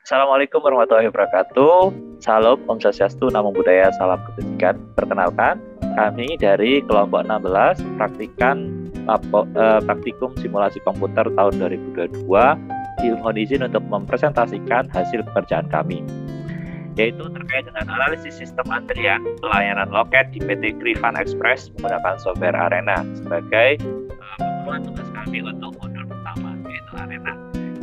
Assalamualaikum warahmatullahi wabarakatuh. Salam, Om Swastiastu, Namo Buddhaya, salam kebajikan. Perkenalkan, kami dari kelompok 16 praktikum simulasi komputer tahun 2022 dimohon izin untuk mempresentasikan hasil pekerjaan kami, yaitu terkait dengan analisis sistem antrian pelayanan loket di PT Krifan Express menggunakan software Arena sebagai pemenuhan tugas kami untuk modul pertama, yaitu Arena.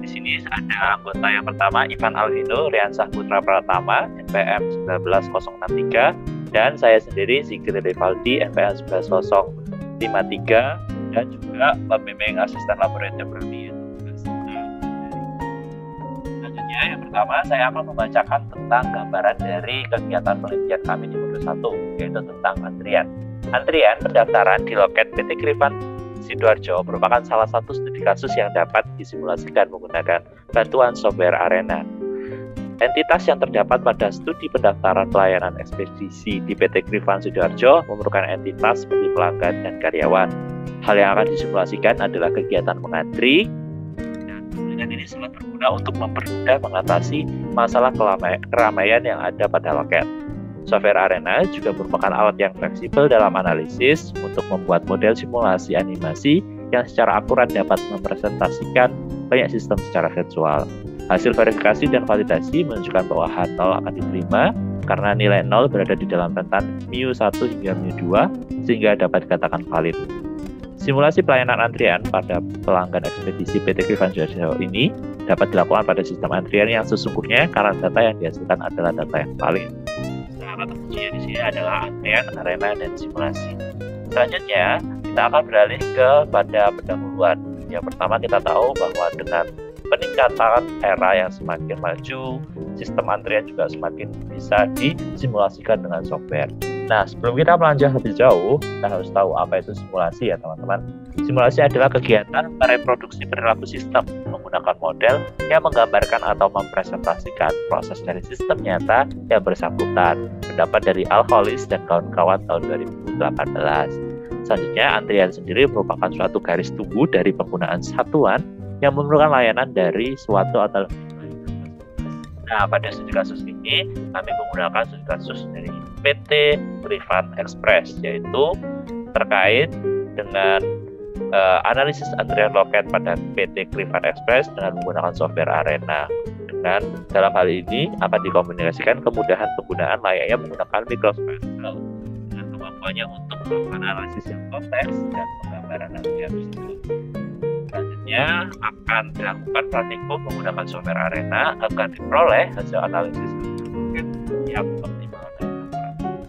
Di sini ada anggota yang pertama Ivan Alvino Riansah Putra Pratama NPM 19063 dan saya sendiri Sigrid Rivaldi NPM 19053 dan juga pembimbing asisten laboratorium kami. Selanjutnya yang pertama saya akan membacakan tentang gambaran dari kegiatan penelitian kami di modul 1, yaitu tentang antrian. Antrian pendaftaran di loket PT Krifan Sidoarjo merupakan salah satu studi kasus yang dapat disimulasikan menggunakan bantuan software Arena. Entitas yang terdapat pada studi pendaftaran pelayanan ekspedisi di PT Krifan Sidoarjo memerlukan entitas seperti pelanggan dan karyawan. Hal yang akan disimulasikan adalah kegiatan mengantri, dan ini sangat berguna untuk mempermudah mengatasi masalah keramaian yang ada pada loket. Software Arena juga merupakan alat yang fleksibel dalam analisis untuk membuat model simulasi animasi yang secara akurat dapat mempresentasikan banyak sistem secara virtual. Hasil verifikasi dan validasi menunjukkan bahwa H0 akan diterima karena nilai 0 berada di dalam rentan μ1 hingga μ2 sehingga dapat dikatakan valid. Simulasi pelayanan antrian pada pelanggan ekspedisi PT Krifan Sidoarjo ini dapat dilakukan pada sistem antrian yang sesungguhnya karena data yang dihasilkan adalah data yang valid. Kata kuncinya di sini adalah antrian, Arena, dan simulasi. Selanjutnya, kita akan beralih pada pendahuluan. Yang pertama kita tahu bahwa dengan peningkatan era yang semakin maju, sistem antrian juga semakin bisa disimulasikan dengan software. Nah, sebelum kita melanjut lebih jauh, kita harus tahu apa itu simulasi ya teman-teman. Simulasi adalah kegiatan mereproduksi perilaku sistem menggunakan model yang menggambarkan atau mempresentasikan proses dari sistem nyata yang bersangkutan. Pendapat dari Al Hollis dan kawan-kawan tahun 2018. Selanjutnya, antrian sendiri merupakan suatu garis tunggu dari penggunaan satuan yang memerlukan layanan dari suatu atau. Nah, pada studi kasus ini kami menggunakan studi kasus dari PT Krifan Express, yaitu terkait dengan analisis antrian loket pada PT Krifan Express dengan menggunakan software Arena. Dan dalam hal ini akan dikomunikasikan kemudahan penggunaan layaknya menggunakan Microsoft Excel dengan kemampuannya untuk melakukan analisis yang kompleks dan penggambaran antrian tersebut. Selanjutnya akan dilakukan praktikum menggunakan software Arena agar diperoleh hasil analisis yang optimal dan akurat.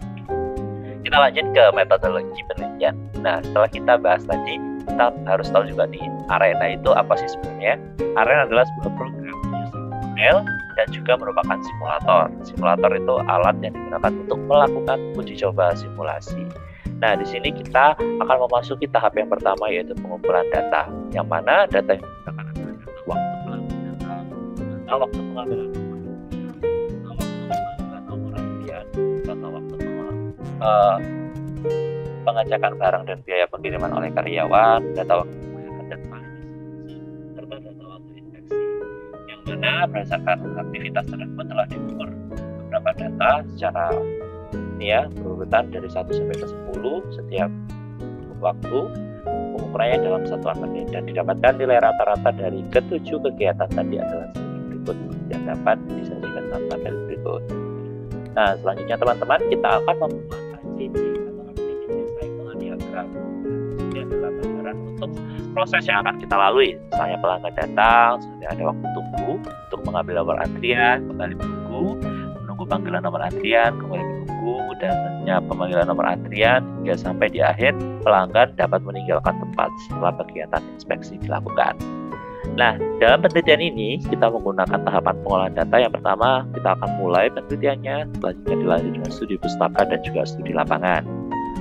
Kita lanjut ke metodologi penelitian. Nah, setelah kita bahas tadi, kita harus tahu juga nih, Arena itu apa sih sebenarnya? Arena adalah sebuah program model dan juga merupakan simulator. Simulator itu alat yang digunakan untuk melakukan uji coba simulasi. Nah, di sini kita akan memasuki tahap yang pertama, yaitu pengumpulan data. Yang mana data yang digunakan adalah data waktu pengambilan data, data waktu pengambilan nomor antrian, data waktu pengecekan barang dan biaya pengiriman oleh karyawan, data waktu pembayaran dan validasi, serta data waktu inspeksi. Yang mana berdasarkan aktivitas tersebut telah diukur beberapa data secara berurutan dari 1 sampai ke 10 setiap waktu, pengukurannya dalam satuan menit, dan didapatkan nilai rata-rata dari ketujuh kegiatan tadi adalah sebagai berikut yang dapat disajikan dalam tabel berikut. Nah, selanjutnya teman-teman, kita akan membuat ACD atau Activity Cycle Diagram. Ini adalah gambaran untuk proses yang akan kita lalui. Misalnya pelanggan datang, sudah ada waktu tunggu untuk mengambil nomor antrian, kembali menunggu panggilan nomor antrian, kembali menunggu, dan selanjutnya pemanggilan nomor antrian hingga sampai di akhir pelanggan dapat meninggalkan tempat setelah kegiatan inspeksi dilakukan. Nah, dalam penelitian ini kita menggunakan tahapan pengolahan data. Yang pertama, kita akan mulai penelitiannya, selanjutnya dilanjut dengan studi pustaka dan juga studi lapangan.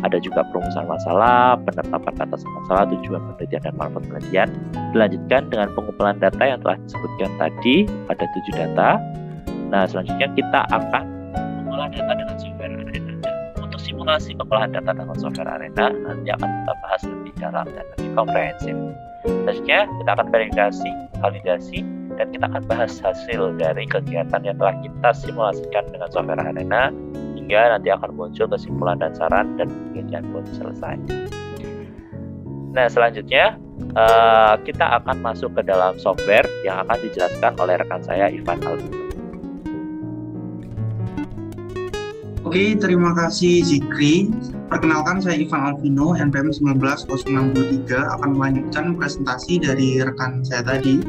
Ada juga perumusan masalah, penetapan atas masalah, tujuan penelitian dan manfaat penelitian. Dilanjutkan dengan pengumpulan data yang telah disebutkan tadi pada 7 data. Nah, selanjutnya kita akan mengolah data dengan software Arena. Untuk simulasi pengolahan data dengan software Arena nanti akan kita bahas lebih dalam dan lebih komprehensif. Selanjutnya kita akan validasi dan kita akan bahas hasil dari kegiatan yang telah kita simulasikan dengan software Arena hingga nanti akan muncul kesimpulan dan saran dan penelitian pun selesai. Nah, selanjutnya kita akan masuk ke dalam software yang akan dijelaskan oleh rekan saya Ivan Alvino. Oke, terima kasih Zikri. Perkenalkan, saya Ivan Alvino, NPM 19063, akan melanjutkan presentasi dari rekan saya tadi,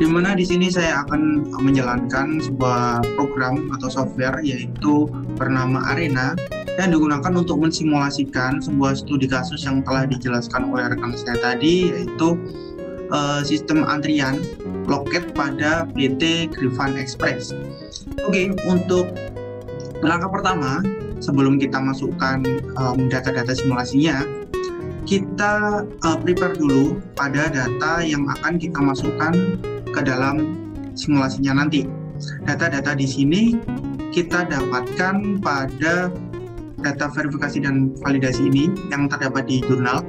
di mana di sini saya akan menjalankan sebuah program atau software yaitu bernama Arena yang digunakan untuk mensimulasikan sebuah studi kasus yang telah dijelaskan oleh rekan saya tadi, yaitu sistem antrian loket pada PT Griffon Express. Oke, untuk langkah pertama, sebelum kita masukkan data-data simulasinya, kita prepare dulu pada data yang akan kita masukkan ke dalam simulasinya nanti. Data-data di sini kita dapatkan pada data verifikasi dan validasi ini yang terdapat di jurnal.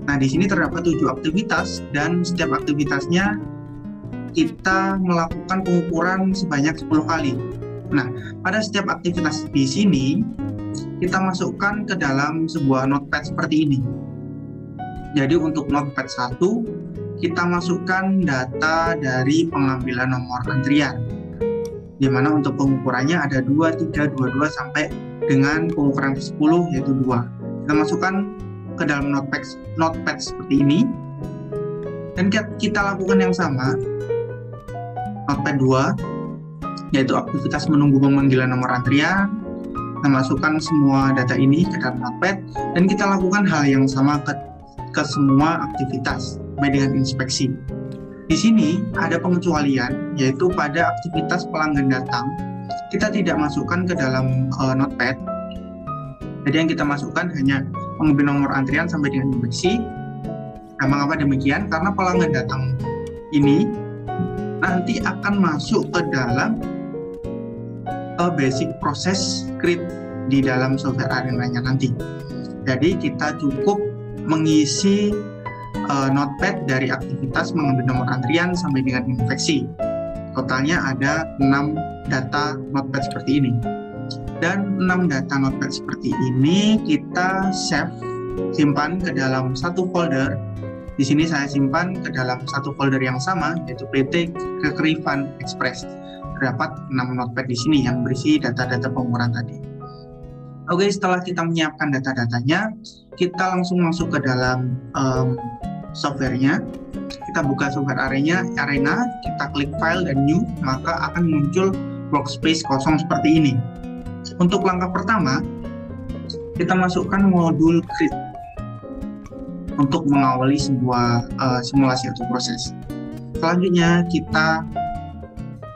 Nah, di sini terdapat 7 aktivitas dan setiap aktivitasnya kita melakukan pengukuran sebanyak 10 kali. Nah, pada setiap aktivitas di sini, kita masukkan ke dalam sebuah notepad seperti ini. Jadi untuk notepad 1, kita masukkan data dari pengambilan nomor antrian, di mana untuk pengukurannya ada 2, 3, 22, sampai dengan pengukuran ke-10, yaitu 2. Kita masukkan ke dalam notepad seperti ini, dan kita lakukan yang sama, notepad 2, yaitu aktivitas menunggu pemanggilan nomor antrian. Kita masukkan semua data ini ke dalam notepad dan kita lakukan hal yang sama ke semua aktivitas sampai dengan inspeksi. Di sini ada pengecualian, yaitu pada aktivitas pelanggan datang kita tidak masukkan ke dalam notepad. Jadi yang kita masukkan hanya pengambil nomor antrian sampai dengan inspeksi. Nah, mengapa demikian? Karena pelanggan datang ini nanti akan masuk ke dalam basic process script di dalam software Arena-nya nanti. Jadi kita cukup mengisi notepad dari aktivitas mengambil nomor antrian sampai dengan inspeksi. Totalnya ada 6 data notepad seperti ini. Dan 6 data notepad seperti ini kita simpan ke dalam satu folder. Di sini saya simpan ke dalam satu folder yang sama, yaitu PT Griffon Express. Terdapat 6 notepad di sini yang berisi data-data pengukuran tadi. Oke, setelah kita menyiapkan data-datanya, kita langsung masuk ke dalam softwarenya. Kita buka software Arena, kita klik File dan New, maka akan muncul workspace kosong seperti ini. Untuk langkah pertama, kita masukkan modul create untuk mengawali sebuah simulasi atau proses. Selanjutnya kita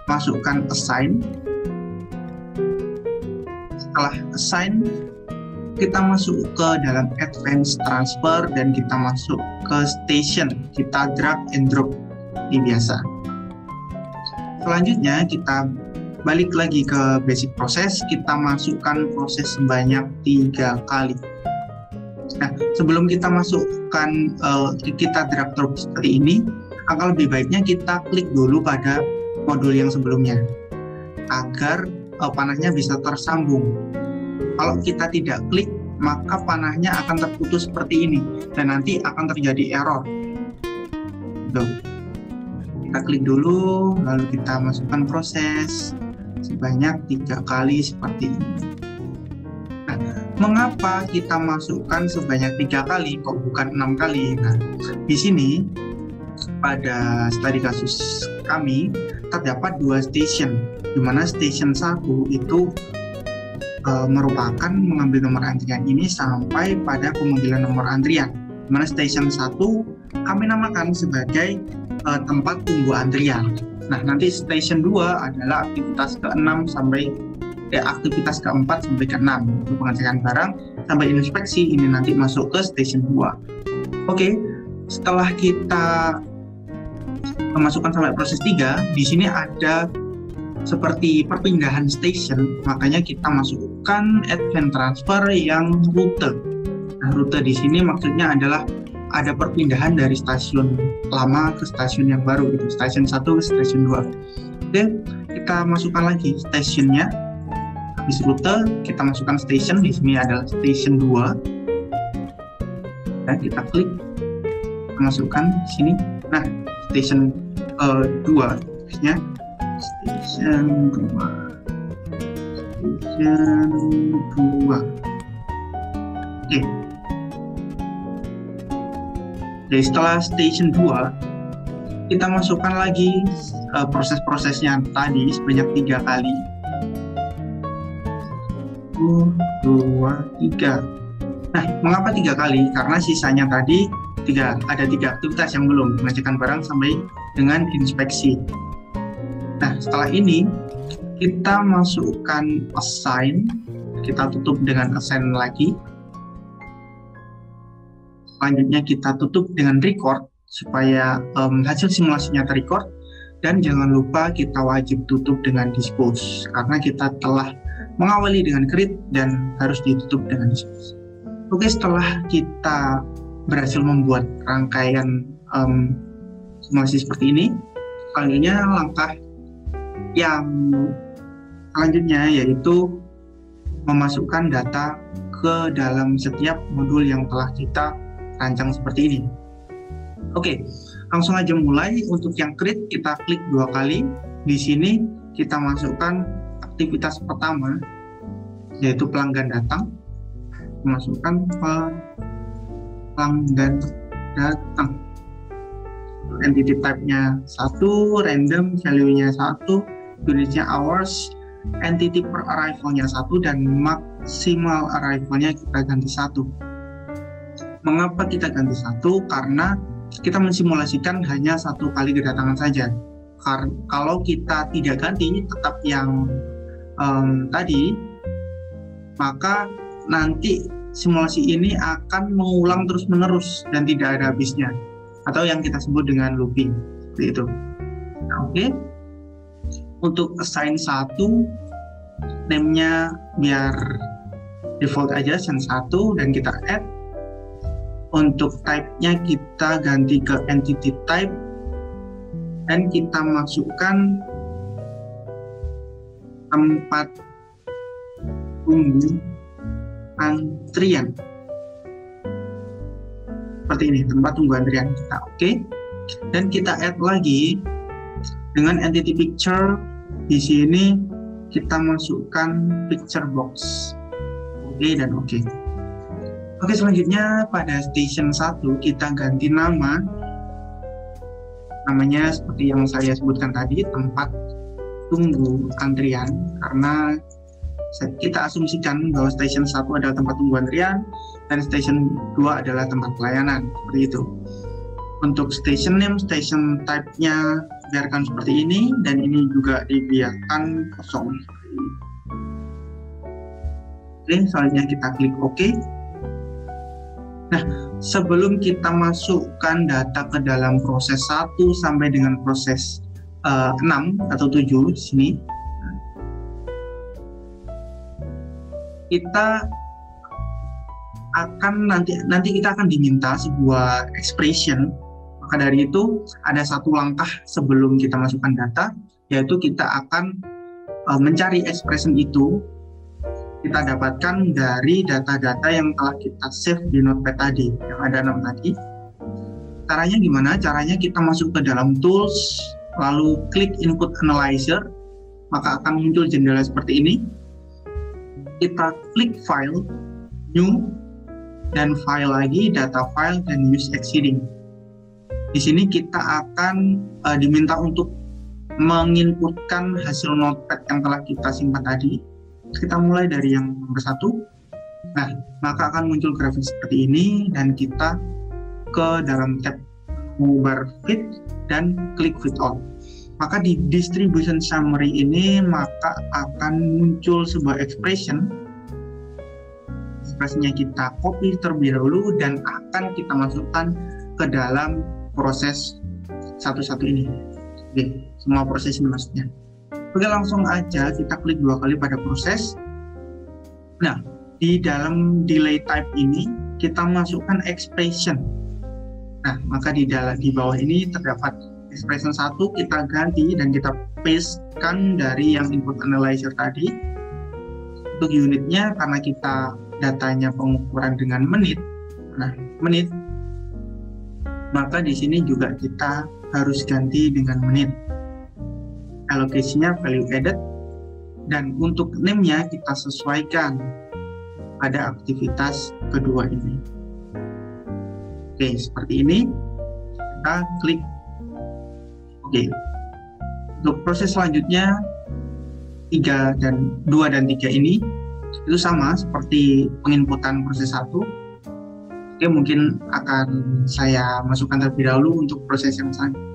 masukkan assign. Setelah assign, kita masuk ke dalam advanced transfer dan kita masuk ke station. Kita drag and drop di biasa. Selanjutnya kita balik lagi ke basic proses. Kita masukkan proses sebanyak 3 kali. Nah, sebelum kita masukkan kita drag drop seperti ini, akan lebih baiknya kita klik dulu pada modul yang sebelumnya agar panahnya bisa tersambung. Kalau kita tidak klik, maka panahnya akan terputus seperti ini dan nanti akan terjadi error. Kita klik dulu, lalu kita masukkan proses sebanyak 3 kali seperti ini. Nah, mengapa kita masukkan sebanyak 3 kali kok bukan 6 kali? Nah, di sini pada studi kasus kami terdapat 2 station, di mana station 1 itu merupakan mengambil nomor antrian ini sampai pada pemanggilan nomor antrian, di mana station 1 kami namakan sebagai tempat tunggu antrian. Nah, nanti station 2 adalah aktivitas ke-6 sampai aktivitas ke-4 sampai ke-6 untuk pengecekan barang sampai inspeksi ini nanti masuk ke station 2. Oke, setelah kita memasukkan sampai proses 3, di sini ada seperti perpindahan station, makanya kita masukkan advance transfer yang rute. Nah, rute di sini maksudnya adalah ada perpindahan dari stasiun lama ke stasiun yang baru gitu, stasiun 1 ke stasiun 2. Oke, kita masukkan lagi stasiunnya. Habis rute kita masukkan station, di sini adalah station 2. Dan kita klik, kita masukkan di sini. Nah, station 2 terusnya station 2. Oke. Jadi setelah station 2 kita masukkan lagi proses-prosesnya tadi sebanyak 3 kali. 1, 2, 3. Nah, mengapa 3 kali? Karena sisanya tadi ada 3 aktivitas yang belum, pengecekan barang sampai dengan inspeksi. Nah, setelah ini kita masukkan assign, kita tutup dengan assign lagi. Selanjutnya kita tutup dengan record supaya hasil simulasinya terrecord, dan jangan lupa kita wajib tutup dengan dispose karena kita telah mengawali dengan create dan harus ditutup dengan dispose. Oke, setelah kita berhasil membuat rangkaian simulasi seperti ini, selanjutnya langkah yang selanjutnya yaitu memasukkan data ke dalam setiap modul yang telah kita rancang seperti ini. Oke, langsung aja mulai. Untuk yang create kita klik 2 kali. Di sini kita masukkan aktivitas pertama yaitu pelanggan datang. Masukkan pelanggan datang. Entity type-nya 1, random, value-nya 1, unit-nya hours, entity per arrival-nya 1, dan maksimal arrival-nya kita ganti 1. Mengapa kita ganti 1? Karena kita mensimulasikan hanya 1 kali kedatangan saja. Kalau kita tidak ganti tetap yang tadi, maka nanti simulasi ini akan mengulang terus-menerus dan tidak ada habisnya, atau yang kita sebut dengan looping, seperti itu. Nah, oke. Untuk assign 1, name-nya biar default aja, assign 1, dan kita add. Untuk type-nya kita ganti ke entity type, dan kita masukkan tempat tunggu antrian. Seperti ini, tempat tunggu antrian kita. Oke. Dan kita add lagi dengan entity picture. Di sini kita masukkan picture box. Oke dan oke. Oke, selanjutnya pada station 1 kita ganti nama. Namanya seperti yang saya sebutkan tadi, tempat tunggu antrian, karena kita asumsikan bahwa station 1 adalah tempat tunggu antrian dan station 2 adalah tempat pelayanan, seperti itu. Untuk station name, station type-nya biarkan seperti ini, dan ini juga dibiarkan kosong. Oke, selanjutnya kita klik OK. Nah, sebelum kita masukkan data ke dalam proses 1 sampai dengan proses 6 atau 7 di sini, kita akan nanti kita akan diminta sebuah expression. Maka dari itu ada satu langkah sebelum kita masukkan data, yaitu kita akan mencari expression itu kita dapatkan dari data-data yang telah kita save di Notepad tadi, yang ada 6 tadi. Caranya gimana? Caranya kita masuk ke dalam tools, lalu klik input analyzer, maka akan muncul jendela seperti ini. Kita klik file, new, dan file lagi, data file, dan use exceeding. Di sini kita akan diminta untuk menginputkan hasil Notepad yang telah kita simpan tadi. Kita mulai dari yang nomor 1. Nah, maka akan muncul grafik seperti ini, dan kita ke dalam tab bar fit dan klik fit all. Maka di distribution summary ini maka akan muncul sebuah expression. Expressionnya kita copy terlebih dahulu dan akan kita masukkan ke dalam proses satu-satu ini. Oke, semua proses ini maksudnya. Oke, langsung aja kita klik 2 kali pada proses. Nah, di dalam delay type ini kita masukkan expression. Nah, maka di bawah ini terdapat expression 1, kita ganti dan kita pastekan dari yang input analyzer tadi. Untuk unitnya, karena kita datanya pengukuran dengan menit, maka di sini juga kita harus ganti dengan menit. Alokasinya value added, dan untuk name-nya kita sesuaikan pada aktivitas kedua ini. Oke, seperti ini. Kita klik oke. Untuk proses selanjutnya 2 dan 3 ini itu sama seperti penginputan proses 1. Oke, mungkin akan saya masukkan terlebih dahulu untuk proses yang selanjutnya.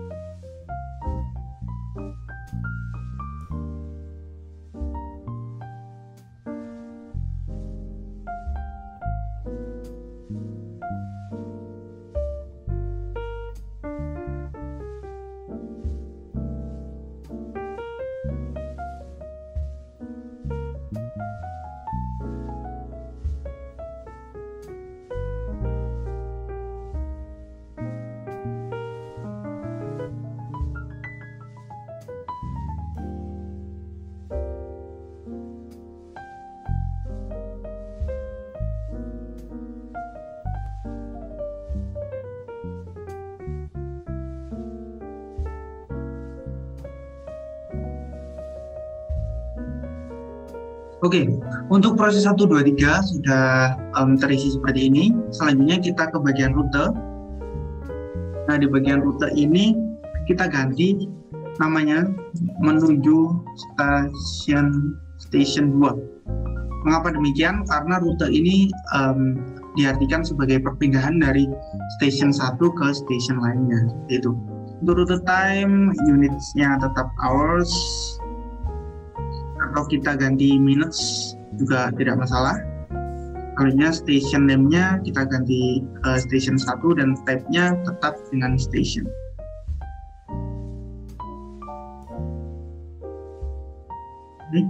Oke, untuk proses 1, 2, 3 sudah terisi seperti ini. Selanjutnya kita ke bagian rute. Nah, di bagian rute ini kita ganti namanya menuju station 2. Mengapa demikian? Karena rute ini diartikan sebagai perpindahan dari station 1 ke station lainnya. Itu. Untuk rute time, unitsnya tetap hours, atau kita ganti minutes juga tidak masalah. Kalinya station name-nya kita ganti station 1 dan type-nya tetap dengan station. Oke.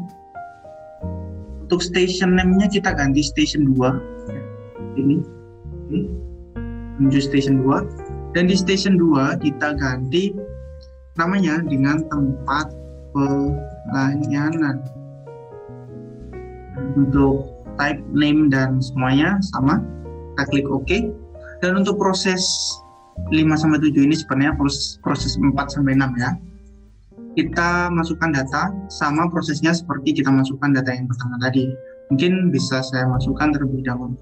Untuk station name-nya kita ganti station 2. Ini. Menuju station 2. Dan di station 2 kita ganti namanya dengan tempat pelayanan. Untuk type, name, dan semuanya sama. Kita klik OK. Dan untuk proses 5-7 ini sebenarnya proses 4-6 ya. Kita masukkan data, sama prosesnya seperti kita masukkan data yang pertama tadi. Mungkin bisa saya masukkan terlebih dahulu.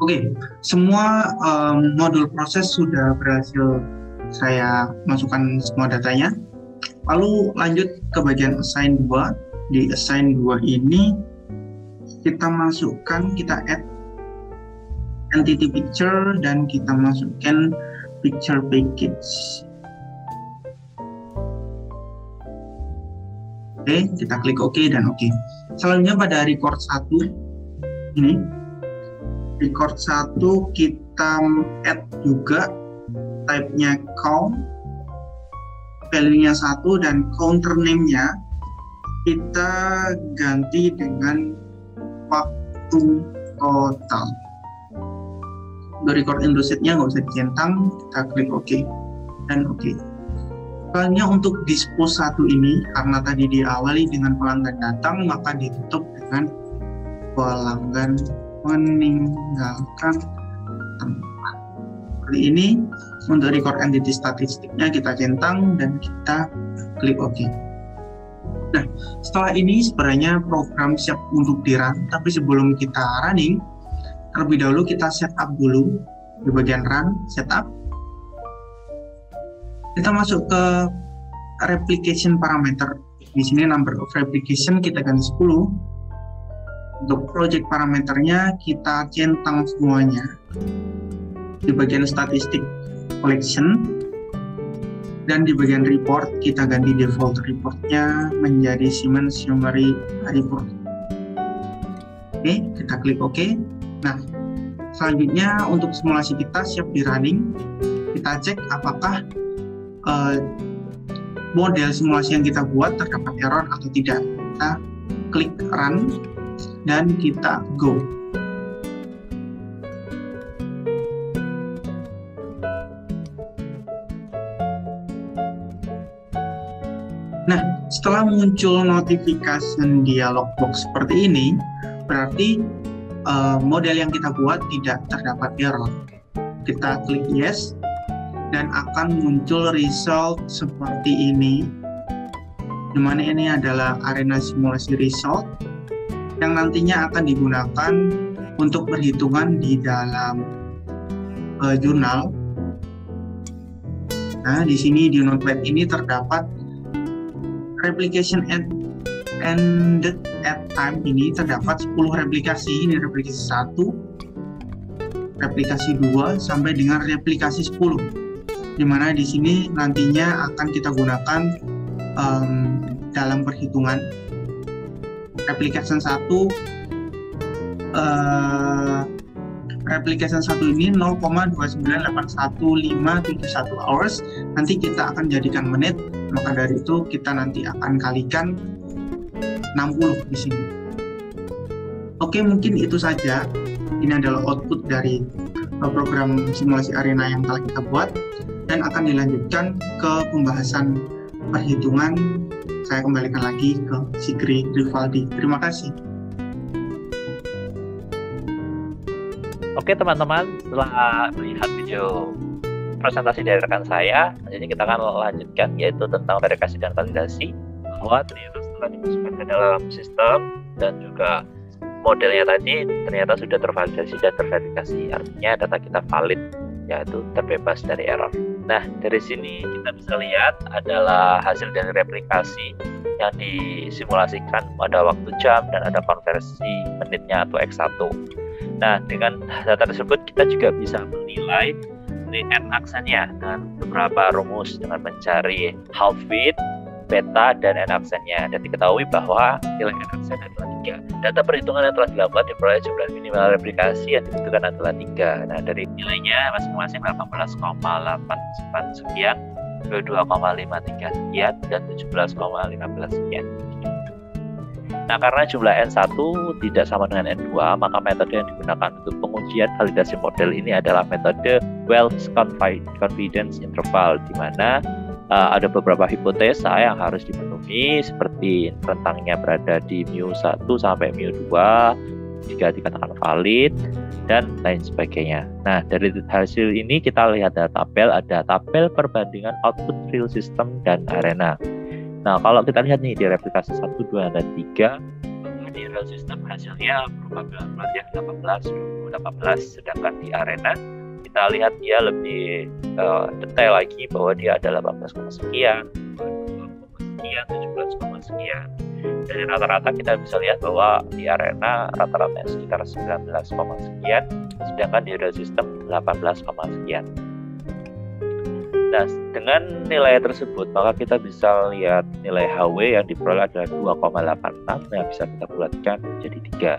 Oke, semua modul proses sudah berhasil saya masukkan semua datanya. Lalu lanjut ke bagian assign 2. Di assign 2 ini kita masukkan, kita add entity picture dan kita masukkan picture package. Oke, kita klik OK dan OK. Selanjutnya pada record 1 ini, record 1 kita add juga type-nya count, value-nya 1, dan counter name-nya kita ganti dengan waktu total. Untuk record indosite-nya nggak usah dicentang, kita klik OK dan OK. Soalnya untuk dispose 1 ini, karena tadi diawali dengan pelanggan datang, maka ditutup dengan pelanggan meninggalkan tempat. Seperti ini. Untuk record entity statistiknya kita centang dan kita klik OK. Nah, setelah ini sebenarnya program siap untuk di-run, tapi sebelum kita running, terlebih dahulu kita setup dulu di bagian run, setup. Kita masuk ke replication parameter. Di sini number of replication kita ganti 10. Untuk project parameternya kita centang semuanya. Di bagian statistik collection. Dan di bagian report kita ganti default reportnya menjadi Siemens Summary Report. Oke, kita klik OK. Nah, selanjutnya untuk simulasi kita siap di running. Kita cek apakah model simulasi yang kita buat terdapat error atau tidak. Kita klik run dan kita go. Nah, setelah muncul notification dialog box seperti ini, berarti model yang kita buat tidak terdapat error. Kita klik yes dan akan muncul result seperti ini, di mana ini adalah arena simulasi result yang nantinya akan digunakan untuk perhitungan di dalam jurnal. Nah, di sini di Notepad ini terdapat replication ended at time ini terdapat 10 replikasi. Ini replikasi 1, replikasi 2 sampai dengan replikasi 10. Di mana di sini nantinya akan kita gunakan dalam perhitungan. Replication 1 ini 0,2981571 hours. Nanti kita akan jadikan menit, maka dari itu kita nanti akan kalikan 60 di sini. Oke, mungkin itu saja. Ini adalah output dari program simulasi arena yang telah kita buat dan akan dilanjutkan ke pembahasan perhitungan. Saya kembalikan lagi ke Sigri Rivaldi. Terima kasih. Oke teman-teman, setelah melihat video presentasi dari rekan saya, jadi kita akan lanjutkan yaitu tentang verifikasi dan validasi, bahwa ternyata setelah dimasukkan ke dalam sistem dan juga modelnya tadi ternyata sudah tervalidasi dan terverifikasi, artinya data kita valid, yaitu terbebas dari error. Nah, dari sini kita bisa lihat adalah hasil dari replikasi yang disimulasikan pada waktu jam dan ada konversi menitnya atau X1. Nah, dengan data tersebut kita juga bisa menilai n aksennya dengan beberapa rumus dengan mencari half width, beta, dan n aksennya. Dan diketahui bahwa nilai n aksen adalah 3. Data perhitungan yang telah dilakukan diperoleh jumlah minimal replikasi yang dibutuhkan adalah 3. Nah, dari nilainya masing-masing 18,89 sekian, 22,53 sekian, dan 17,15 sekian. Nah, karena jumlah N1 tidak sama dengan N2, maka metode yang digunakan untuk pengujian validasi model ini adalah metode Wells Confidence Interval, di mana ada beberapa hipotesa yang harus dipenuhi, seperti rentangnya berada di mu1 sampai mu2 jika dikatakan valid, dan lain sebagainya. Nah, dari hasil ini kita lihat ada tabel perbandingan output real system dan arena. Nah, kalau kita lihat nih di replikasi 1, 2, dan 3, di real system hasilnya berupa bilangan ya 18, sedangkan di arena kita lihat dia lebih detail lagi bahwa dia ada 18, sekian, 17, sekian. Dari rata-rata kita bisa lihat bahwa di arena rata-ratanya sekitar 19, sekian, sedangkan di real system 18, sekian. Nah, dengan nilai tersebut maka kita bisa lihat nilai HW yang diperoleh adalah 2,86 yang bisa kita bulatkan menjadi 3.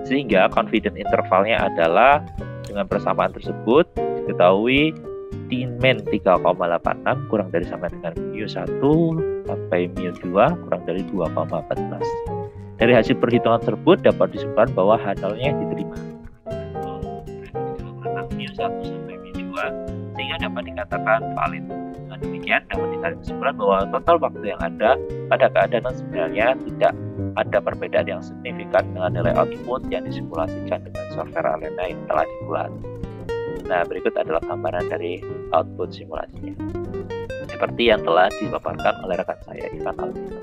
Sehingga confidence intervalnya adalah dengan persamaan tersebut diketahui min 3,86 kurang dari sama dengan mu1 sampai mu2 kurang dari 2,14. Dari hasil perhitungan tersebut dapat disimpulkan bahwa hasilnya diterima mu1 sampai mu2 sehingga dapat dikatakan valid. Dengan Dengan demikian dapat ditarik kesimpulan bahwa total waktu yang ada pada keadaan sebenarnya tidak ada perbedaan yang signifikan dengan nilai output yang disimulasikan dengan software Arena yang telah dibuat. Nah, berikut adalah gambaran dari output simulasinya, seperti yang telah dipaparkan oleh rekan saya, Ivan Alvino.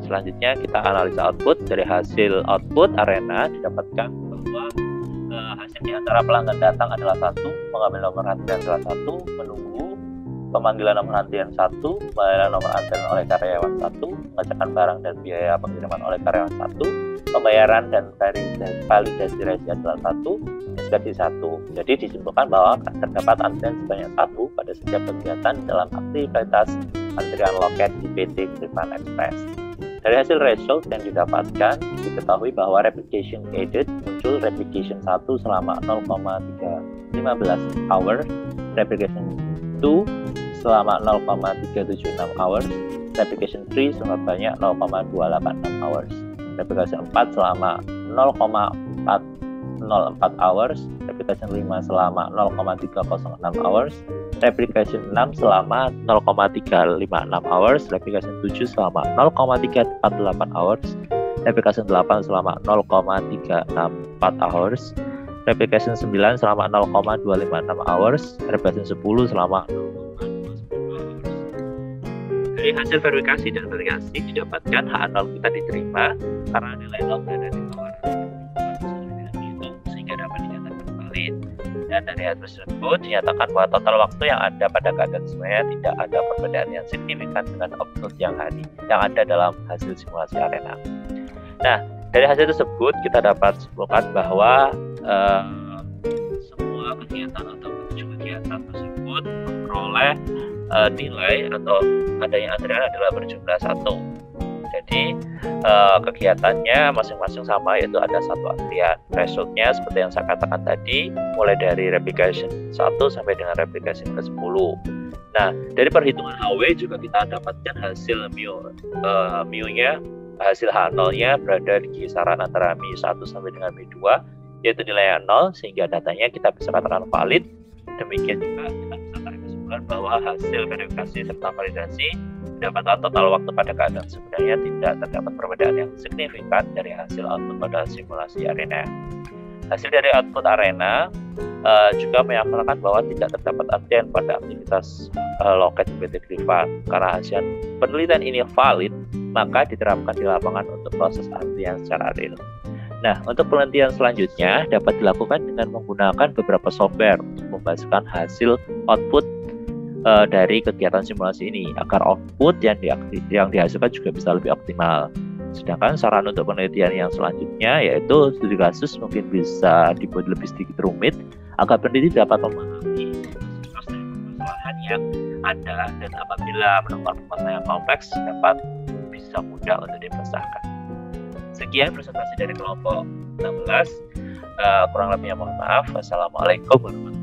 Selanjutnya kita analisa output. Dari hasil output Arena didapatkan bahwa hasilnya antara pelanggan datang adalah 1, mengambil nomor antrian adalah 1, menunggu, pemanggilan nomor antrian 1, pembayaran nomor antrian oleh karyawan 1, pengecekan barang dan biaya pengiriman oleh karyawan 1, pembayaran dan validasi resi adalah 1, inspeksi 1. Jadi disimpulkan bahwa terdapat antrian sebanyak 1 pada setiap kegiatan dalam aktivitas antrian loket di PT Griffon Express. Dari hasil result yang didapatkan, diketahui bahwa replication aided muncul replication 1 selama 0,315 hours, replication 2 selama 0,376 hours, replication 3 sebanyak 0,286 hours, replication 4 selama 0,404 hours, replication 5 selama 0,306 hours, replication 6 selama 0,356 hours, replication 7 selama 0,348 hours, replication 8 selama 0,364 hours, replication 9 selama 0,256 hours, replication 10 selama 0,210 hours. Dari hasil verifikasi dan validasi didapatkan H0 kita diterima karena nilai 0 berada di bawah sehingga dapat dinyatakan valid. Dan dari hasil tersebut dinyatakan bahwa total waktu yang ada pada keadaan sebenarnya tidak ada perbedaan yang signifikan dengan output yang ada dalam hasil simulasi Arena. Nah, dari hasil tersebut kita dapat simpulkan bahwa semua kegiatan atau ketujuh kegiatan tersebut memperoleh nilai atau adanya antrian adalah berjumlah 1. Jadi kegiatannya masing-masing sama, yaitu ada 1 antrian. Resultnya seperti yang saya katakan tadi, mulai dari replication 1 sampai dengan replication ke-10. Nah, dari perhitungan HW juga kita dapatkan hasil mu-nya, hasil H0-nya berada di kisaran antara mu1 sampai dengan mu2, yaitu nilainya 0, sehingga datanya kita bisa katakan valid. Demikian juga kita bisa tarik kesimpulan bahwa hasil verifikasi serta validasi mendapatkan total waktu pada keadaan sebenarnya tidak terdapat perbedaan yang signifikan dari hasil output pada simulasi Arena. Hasil dari output Arena juga menyatakan bahwa tidak terdapat antrian pada aktivitas loket PT Griffon. Karena hasil penelitian ini valid, maka diterapkan di lapangan untuk proses antrian secara real. Nah, untuk penelitian selanjutnya dapat dilakukan dengan menggunakan beberapa software untuk membahasakan hasil output dari kegiatan simulasi ini agar output yang dihasilkan juga bisa lebih optimal. Sedangkan saran untuk penelitian yang selanjutnya yaitu studi kasus mungkin bisa dibuat lebih sedikit rumit agar peneliti dapat memahami permasalahan yang ada, dan apabila menemukan permasalahan yang kompleks dapat bisa mudah untuk dipecahkan. Sekian presentasi dari kelompok 16. Kurang lebihnya mohon maaf. Wassalamualaikum warahmatullahi wabarakatuh.